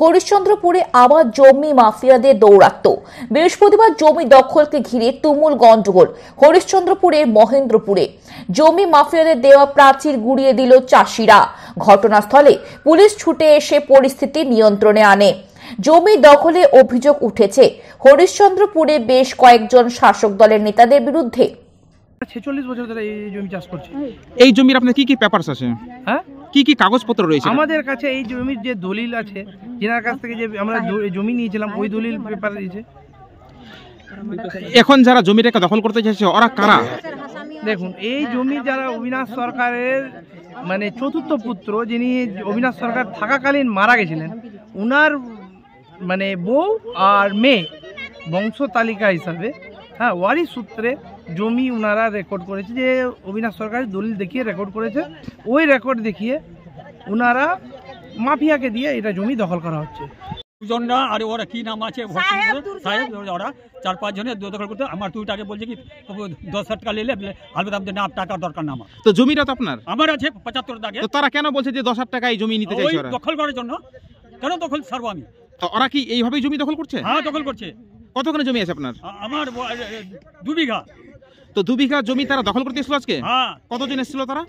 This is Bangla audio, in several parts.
হরিশ্চন্দ্রপুরে আবার জমি মাফিয়াদের দৌরাত্ম্য। বৃহস্পতিবার জমি দখলকে ঘিরে তুমুল গন্ডগোল হরিশ্চন্দ্রপুরের মহেন্দ্রপুরে। জমি মাফিয়াদের দেওয়া প্রাচীর গুড়িয়ে দিল চাষিরা। ঘটনাস্থলে পুলিশ ছুটে এসে পরিস্থিতি নিয়ন্ত্রণে আনে। জমি দখলে অভিযোগ উঠেছে হরিশ্চন্দ্রপুরে বেশ কয়েকজন শাসক দলের নেতাদের বিরুদ্ধে। 46 বছর ধরে এই জমি চাষ করছি। এই জমির আপনার কি কি পেপারস আছে? হ্যাঁ, কি কি কাগজপত্র রয়েছে আমাদের কাছে? এই জমির যে দলিল আছে, যেনার কাছ থেকে যে আমরা জমি নিয়েছিলাম ওই দলিল পেপার দিয়েছে। এখন যারা জমিটাকে দখল করতে চাইছে ওরা কারা? দেখুন, এই জমি যারা অবিনাশ সরকারের মানে চতুর্থ পুত্র, যিনি অবিনাশ সরকার থাকাকালীন মারা গেছিলেন, উনার মানে বউ আর মেয়ে বংশ তালিকা হিসাবে, হ্যাঁ, ওয়ারিশ সূত্রে জমি উনারা রেকর্ড করেছে, যে অবিনাশ সরকারের দলিল দেখিয়ে রেকর্ড করেছে। ওই রেকর্ড দেখিয়ে উনারা মাফিয়াকে দিয়ে এটা জমি দখল করা হচ্ছে। দুজনরা আর ওরা কি নাম আছে সাহেব, ওরা 4-5 জনের দখল করতে। আমার তুই টাকা বলছে কি 10,000 টাকা নিলে আলবত আমাদের না টাকার দরকার না। তো জমিটা তো আপনার? আমার আছে 75 টাকা। তো তারা কেন বলছে যে 10,000 টাকা এই জমি নিতে চাইছে? ওরা দখল করার জন্য। কেন দখল ছাড়বো আমি? তো ওরা কি এইভাবেই জমি দখল করছে? হ্যাঁ, দখল করছে। কতখানি জমি আছে আপনার? আমার 2 বিঘা। তো 2 বিঘা জমি তারা দখল করতে এসেছিল আজকে? হ্যাঁ। কতজন এসেছিল তারা?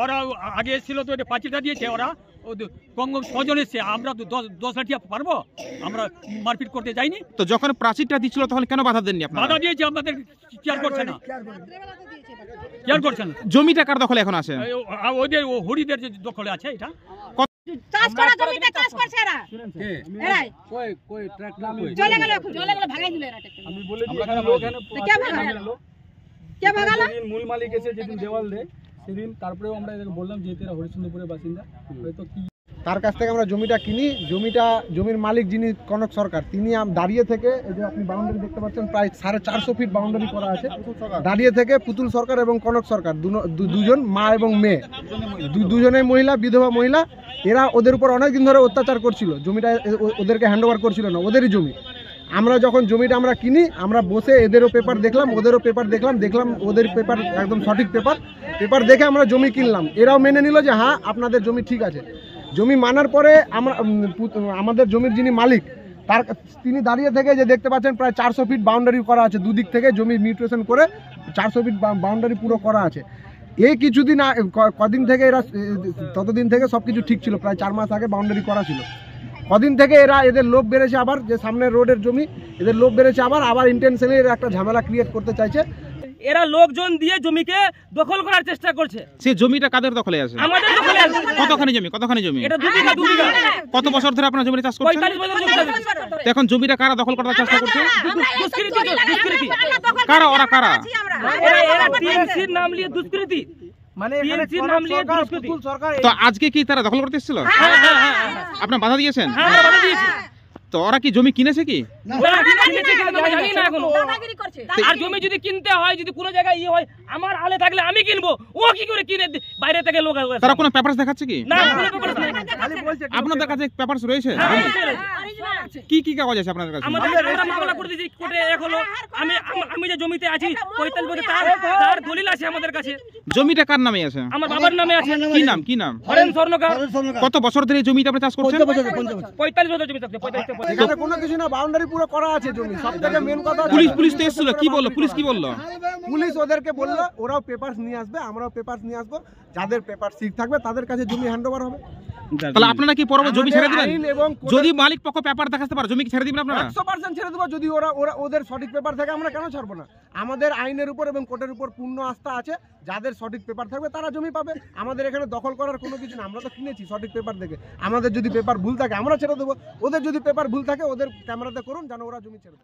ওরা আগে এসেছিল তো এটা পাঁচিলটা দিয়েছে। ওরা কম 6 জন এসছে। আমরা তো 10 লাঠিয়া পারবো? আমরা মারপিট করতে যাইনি। তো যখন প্রাচীরটা দিচ্ছিল তখন কেন বাধা দেননি আপনারা? বাধা দিয়েছে, আমাদের কেয়ার করছে না। কেয়ার করছে না। জমিটা কার দখলে এখন আছে? ওদের হরিদের যে দখলে আছে। এটা চাষ করা জমিতে চাষ করছে এরা। এরাই কই ট্রাক না চলে গেল, এখন চলে গেল, ভাগাই দিল এরা ট্রাক। আমি বলে দিই এখানে লোক এখানে কে ভাগালো? কে ভাগালো? যেদিন মূল মালিক এসে যেদিন দেওয়াল দেয় সেদিন তারপরেও আমরা এদেরকে বললাম যে এরা হরিশ্চন্দ্রপুরের বাসিন্দা, হয়তো কি তার কাছ থেকে আমরা জমিটা কিনি। জমির মালিক যিনি কনক সরকার, তিনি দাঁড়িয়ে থেকে, এই যে আপনি বাউন্ডারি দেখতে পাচ্ছেন, প্রায় 450 ফিট বাউন্ডারি করা আছে। দাঁড়িয়ে থেকে পুতুল সরকার এবং কনক সরকার দুজন মা এবং মেয়ে, দুজনেই মহিলা, বিধবা মহিলা, এরা ওদের উপর অনেকদিন ধরে অত্যাচার করছিল। জমিটা ওদেরকে হ্যান্ডওভার করছিল না, ওদেরই জমি। আমরা যখন জমিটা আমরা কিনি, আমরা বসে এদেরও পেপার দেখলাম, ওদেরও পেপার দেখলাম, ওদের পেপার একদম সঠিক পেপার দেখে আমরা জমি কিনলাম। এরাও মেনে নিল যে হ্যাঁ আপনাদের জমি ঠিক আছে। জমি মানার পরে আমাদের জমির যিনি মালিক, তিনি দাঁড়িয়ে থেকে যে দেখতে পাচ্ছেন প্রায় 400 ফিট বাউন্ডারি করা আছে। দুদিক থেকে জমি মিউটেশন করে 400 ফিট বাউন্ডারি পুরো করা আছে। এই কিছুদিন কদিন থেকে এরা, ততদিন থেকে সব কিছু ঠিক ছিল, প্রায় 4 মাস আগে বাউন্ডারি করা ছিল। কদিন থেকে এদের লোভ বেড়েছে, আবার যে সামনের রোডের জমি, এদের লোভ বেড়েছে, আবার ইন্টেনশনালি একটা ঝামেলা ক্রিয়েট করতে চাইছে। এরা লোকজন দিয়ে জমিকে দখল করার চেষ্টা করছে। সেই জমিটা কাদের দখলে আছে? আমাদের দখলে আছে। কতখানি জমি? এটা 2 বিঘা। কত বছর ধরে আপনারা জমি চাষ করছেন? 45 বছর ধরে। এখন জমিটা কারা দখল করার চেষ্টা করছে? দুষ্কৃতী। কারা ওরা? কারা? এরা টিএমসির নাম নিয়ে দুষ্কৃতী। মানে টিএমসির নাম নিয়ে দুষ্কৃতী। সরকার। তো আজকে কি তারা দখল করতে এসেছিল? হ্যাঁ। আপনারা বাধা দিয়েছেন? হ্যাঁ, আমরা বাধা দিয়েছি। তো ওরা কি জমি কিনেছে কি? আর জমি যদি কিনতে হয়, যদি কোনো জায়গায় হয়, আমার আলে থাকলে আমি কিনবো। ও কি করে কিনে বাইরে থেকে লোক? তারা কোনো পেপারস দেখাচ্ছে কি? না, কোনো পেপারস নাই। আপনাদের কাছে পেপারস রয়েছে? কি কি কাগজ আছে আপনাদের কাছে? আমরা মামলা করে দিয়েছি কোর্টে। এখন আমি যে জমিতে আছি 45 বছর, তার দলিল আছে আমাদের কাছে। জমিটা কার নামে আছে? আমার বাবার নামে আছে। কি নাম? হরেন স্বর্ণকার। কত বছর ধরে জমিটা আপনি চাষ করছেন? 45 বছর জমি চাষ করছে। এখানে কোনো কিছু না, বাউন্ডারি পুরো করা আছে জমি। সবথেকে মেন কথা, পুলিশ তো এসেছিল, কি বললো? পুলিশ কি বললো? পুলিশ ওদেরকে বললো ওরাও পেপারস নিয়ে আসবে, আমরাও পেপারস নিয়ে আসবো। যাদের পেপার ঠিক থাকবে তাদের কাছে জমি হ্যান্ডওভার হবে। তাহলে আপনারা কি পরবর্তী জমি ছেড়ে দিবেন? যদি মালিক পক্ষ পেপার দেখাতে পারে, জমি কি ছেড়ে দিবেন আপনারা? 100% ছেড়ে দেবো। যদি ওদের সঠিক পেপার থাকে, আমরা কেন ছাড়বো না? আমাদের আইনের উপর এবং কোর্টের উপর পূর্ণ আস্থা আছে। যাদের সঠিক পেপার থাকবে তারা জমি পাবে। আমাদের এখানে দখল করার কোনো কিছু না, আমরা তো কিনেছি সঠিক পেপার দেখে। আমাদের যদি পেপার ভুল থাকে আমরা ছেড়ে দেবো, ওদের যদি পেপার ভুল থাকে ওদের ক্যামেরাতে করুন, যেন ওরা জমি ছেড়ে দেবে।